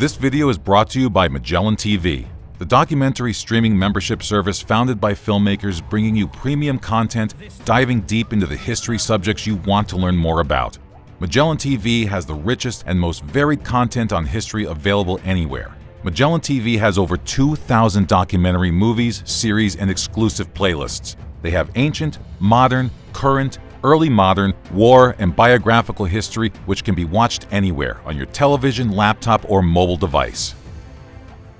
This video is brought to you by Magellan TV, the documentary streaming membership service founded by filmmakers bringing you premium content, diving deep into the history subjects you want to learn more about. Magellan TV has the richest and most varied content on history available anywhere. Magellan TV has over 2,000 documentary movies, series, and exclusive playlists. They have ancient, modern, current, early modern, war, and biographical history which can be watched anywhere on your television, laptop, or mobile device.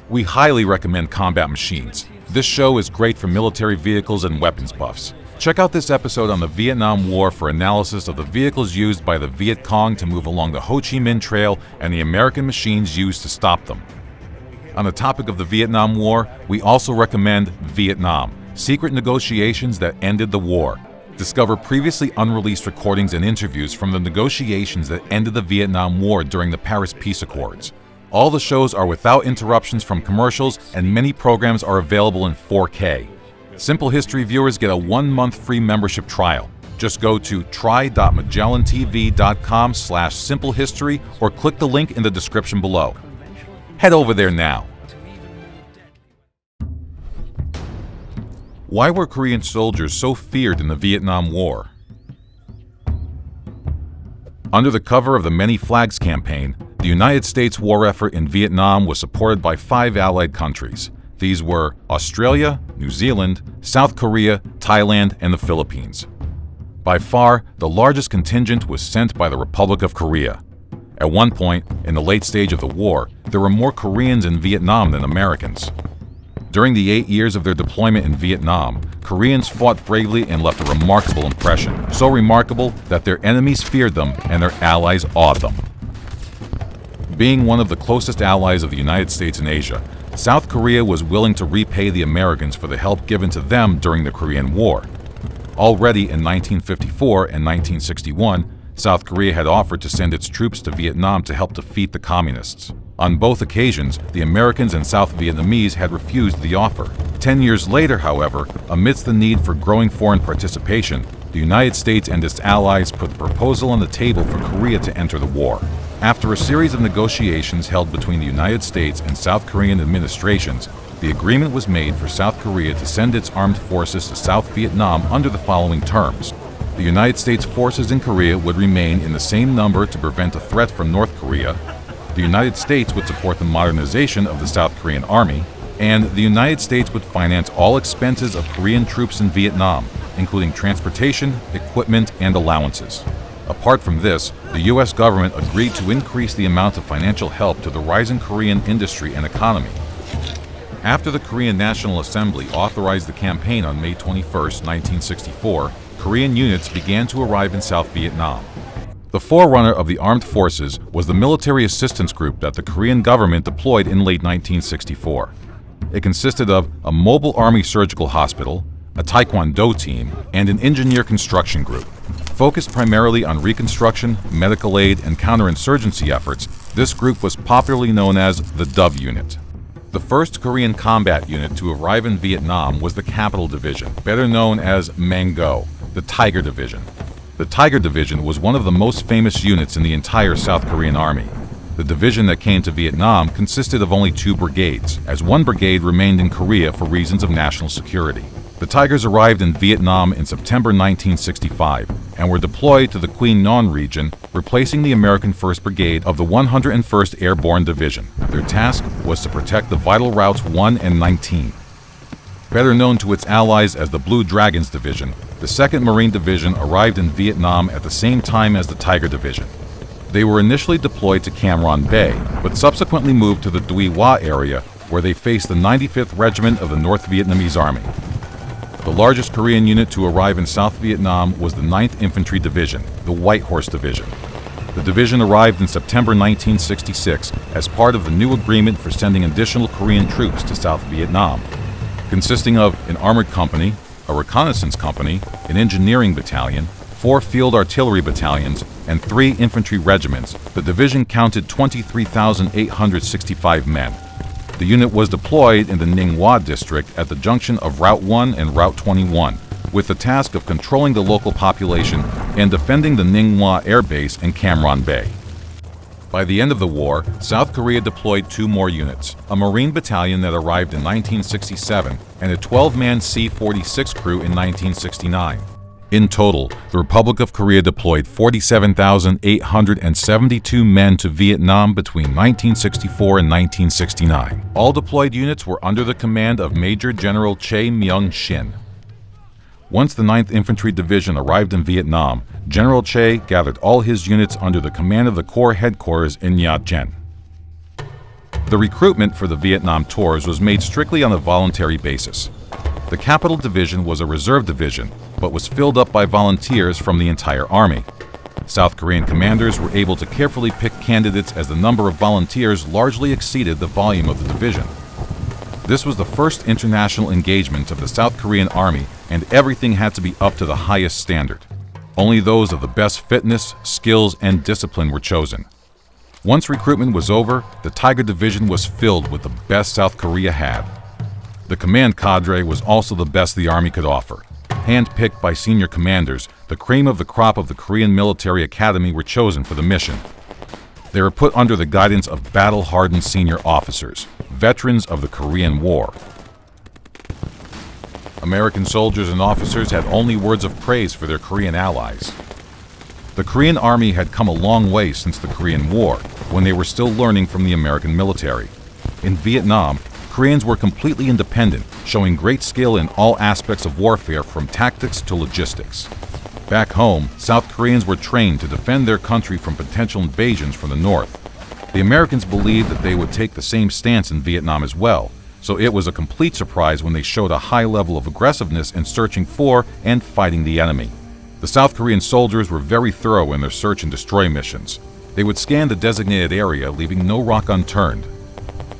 We highly recommend Combat Machines. This show is great for military vehicles and weapons buffs. Check out this episode on the Vietnam War for analysis of the vehicles used by the Viet Cong to move along the Ho Chi Minh Trail and the American machines used to stop them. On the topic of the Vietnam War, we also recommend Vietnam: Secret Negotiations That Ended the War. Discover previously unreleased recordings and interviews from the negotiations that ended the Vietnam War during the Paris Peace Accords. All the shows are without interruptions from commercials, and many programs are available in 4K. Simple History viewers get a 1-month free membership trial. Just go to try.magellantv.com/simplehistory or click the link in the description below. Head over there now. Why were Korean soldiers so feared in the Vietnam War? Under the cover of the Many Flags campaign, the United States war effort in Vietnam was supported by 5 allied countries. These were Australia, New Zealand, South Korea, Thailand, and the Philippines. By far, the largest contingent was sent by the Republic of Korea. At one point, in the late stage of the war, there were more Koreans in Vietnam than Americans. During the 8 years of their deployment in Vietnam, Koreans fought bravely and left a remarkable impression, so remarkable that their enemies feared them and their allies awed them. Being one of the closest allies of the United States in Asia, South Korea was willing to repay the Americans for the help given to them during the Korean War. Already in 1954 and 1961, South Korea had offered to send its troops to Vietnam to help defeat the Communists. On both occasions, the Americans and South Vietnamese had refused the offer. 10 years later, however, amidst the need for growing foreign participation, the United States and its allies put the proposal on the table for Korea to enter the war. After a series of negotiations held between the United States and South Korean administrations, the agreement was made for South Korea to send its armed forces to South Vietnam under the following terms. The United States forces in Korea would remain in the same number to prevent a threat from North Korea. The United States would support the modernization of the South Korean army, and the United States would finance all expenses of Korean troops in Vietnam, including transportation, equipment, and allowances. Apart from this, the U.S. government agreed to increase the amount of financial help to the rising Korean industry and economy. After the Korean National Assembly authorized the campaign on May 21, 1964, Korean units began to arrive in South Vietnam. The forerunner of the armed forces was the Military Assistance Group that the Korean government deployed in late 1964. It consisted of a mobile army surgical hospital, a taekwondo team, and an engineer construction group. Focused primarily on reconstruction, medical aid, and counterinsurgency efforts, this group was popularly known as the Dove Unit. The first Korean combat unit to arrive in Vietnam was the Capital Division, better known as Mango, the Tiger Division. The Tiger Division was one of the most famous units in the entire South Korean army. The division that came to Vietnam consisted of only 2 brigades, as 1 brigade remained in Korea for reasons of national security. The Tigers arrived in Vietnam in September 1965 and were deployed to the Quy Nhon region, replacing the American 1st Brigade of the 101st Airborne Division. Their task was to protect the vital routes 1 and 19. Better known to its allies as the Blue Dragons Division, the 2nd Marine Division arrived in Vietnam at the same time as the Tiger Division. They were initially deployed to Cam Ranh Bay, but subsequently moved to the Duy Hoa area, where they faced the 95th Regiment of the North Vietnamese Army. The largest Korean unit to arrive in South Vietnam was the 9th Infantry Division, the White Horse Division. The division arrived in September 1966 as part of the new agreement for sending additional Korean troops to South Vietnam. Consisting of an armored company, a reconnaissance company, an engineering battalion, 4 field artillery battalions, and 3 infantry regiments, the division counted 23,865 men. The unit was deployed in the Ninh Hoa district at the junction of Route 1 and Route 21, with the task of controlling the local population and defending the Ninh Hoa Air Base and Cam Ranh Bay. By the end of the war, South Korea deployed 2 more units, a Marine battalion that arrived in 1967 and a 12-man C-46 crew in 1969. In total, the Republic of Korea deployed 47,872 men to Vietnam between 1964 and 1969. All deployed units were under the command of Major General Chae Myung-shin. Once the 9th Infantry Division arrived in Vietnam, General Chae gathered all his units under the command of the Corps headquarters in Nha Trang. The recruitment for the Vietnam tours was made strictly on a voluntary basis. The Capital Division was a reserve division, but was filled up by volunteers from the entire army. South Korean commanders were able to carefully pick candidates as the number of volunteers largely exceeded the volume of the division. This was the first international engagement of the South Korean Army, and everything had to be up to the highest standard. Only those of the best fitness, skills, and discipline were chosen. Once recruitment was over, the Tiger Division was filled with the best South Korea had. The command cadre was also the best the Army could offer. Hand-picked by senior commanders, the cream of the crop of the Korean Military Academy were chosen for the mission. They were put under the guidance of battle-hardened senior officers, veterans of the Korean War. American soldiers and officers had only words of praise for their Korean allies. The Korean Army had come a long way since the Korean War, when they were still learning from the American military. In Vietnam, Koreans were completely independent, showing great skill in all aspects of warfare from tactics to logistics. Back home, South Koreans were trained to defend their country from potential invasions from the north. The Americans believed that they would take the same stance in Vietnam as well, so it was a complete surprise when they showed a high level of aggressiveness in searching for and fighting the enemy. The South Korean soldiers were very thorough in their search and destroy missions. They would scan the designated area, leaving no rock unturned.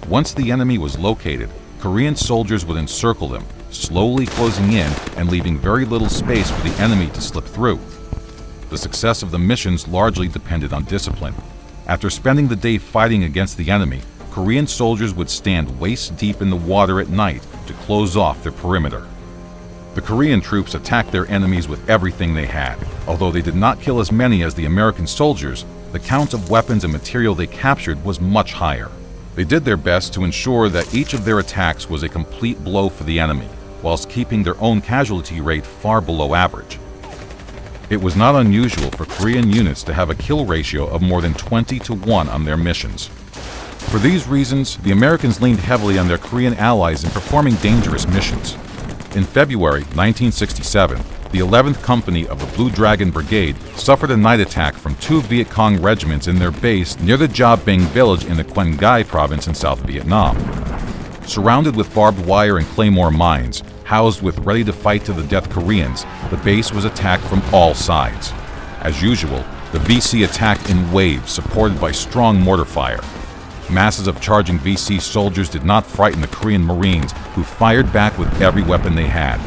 Once the enemy was located, Korean soldiers would encircle them, slowly closing in and leaving very little space for the enemy to slip through. The success of the missions largely depended on discipline. After spending the day fighting against the enemy, Korean soldiers would stand waist-deep in the water at night to close off their perimeter. The Korean troops attacked their enemies with everything they had. Although they did not kill as many as the American soldiers, the count of weapons and material they captured was much higher. They did their best to ensure that each of their attacks was a complete blow for the enemy, whilst keeping their own casualty rate far below average. It was not unusual for Korean units to have a kill ratio of more than 20-1 on their missions. For these reasons, the Americans leaned heavily on their Korean allies in performing dangerous missions. In February 1967, the 11th Company of the Blue Dragon Brigade suffered a night attack from 2 Viet Cong regiments in their base near the Gia Binh village in the Quang Ngai province in South Vietnam. Surrounded with barbed wire and claymore mines, housed with ready-to-fight-to-the-death Koreans, the base was attacked from all sides. As usual, the VC attacked in waves supported by strong mortar fire. Masses of charging VC soldiers did not frighten the Korean Marines, who fired back with every weapon they had.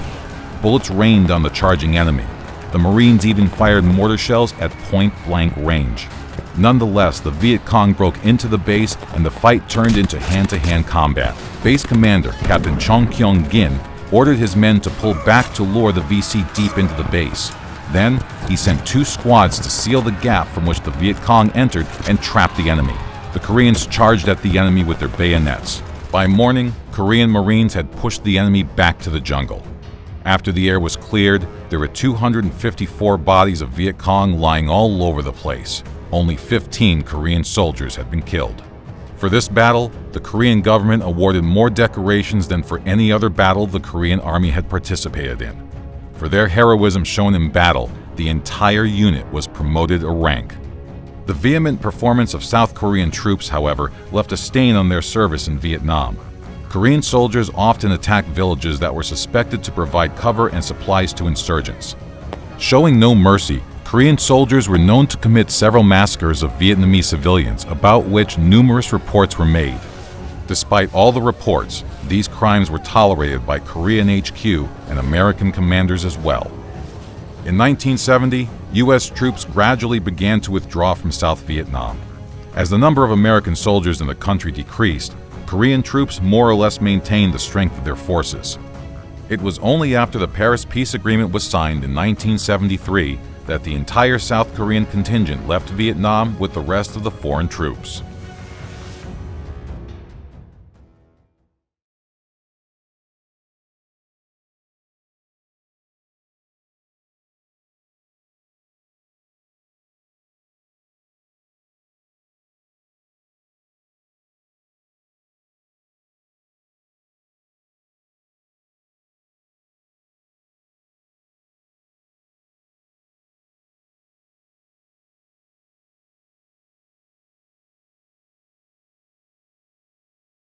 Bullets rained on the charging enemy. The Marines even fired mortar shells at point-blank range. Nonetheless, the Viet Cong broke into the base and the fight turned into hand-to-hand combat. Base commander Captain Chong Kyung-gin ordered his men to pull back to lure the VC deep into the base. Then, he sent 2 squads to seal the gap from which the Viet Cong entered and trap the enemy. The Koreans charged at the enemy with their bayonets. By morning, Korean Marines had pushed the enemy back to the jungle. After the air was cleared, there were 254 bodies of Viet Cong lying all over the place. Only 15 Korean soldiers had been killed. For this battle, the Korean government awarded more decorations than for any other battle the Korean Army had participated in. For their heroism shown in battle, the entire unit was promoted a rank. The vehement performance of South Korean troops, however, left a stain on their service in Vietnam. Korean soldiers often attacked villages that were suspected to provide cover and supplies to insurgents. Showing no mercy, Korean soldiers were known to commit several massacres of Vietnamese civilians, about which numerous reports were made. Despite all the reports, these crimes were tolerated by Korean HQ and American commanders as well. In 1970, U.S. troops gradually began to withdraw from South Vietnam. As the number of American soldiers in the country decreased, Korean troops more or less maintained the strength of their forces. It was only after the Paris Peace Agreement was signed in 1973 that the entire South Korean contingent left Vietnam with the rest of the foreign troops.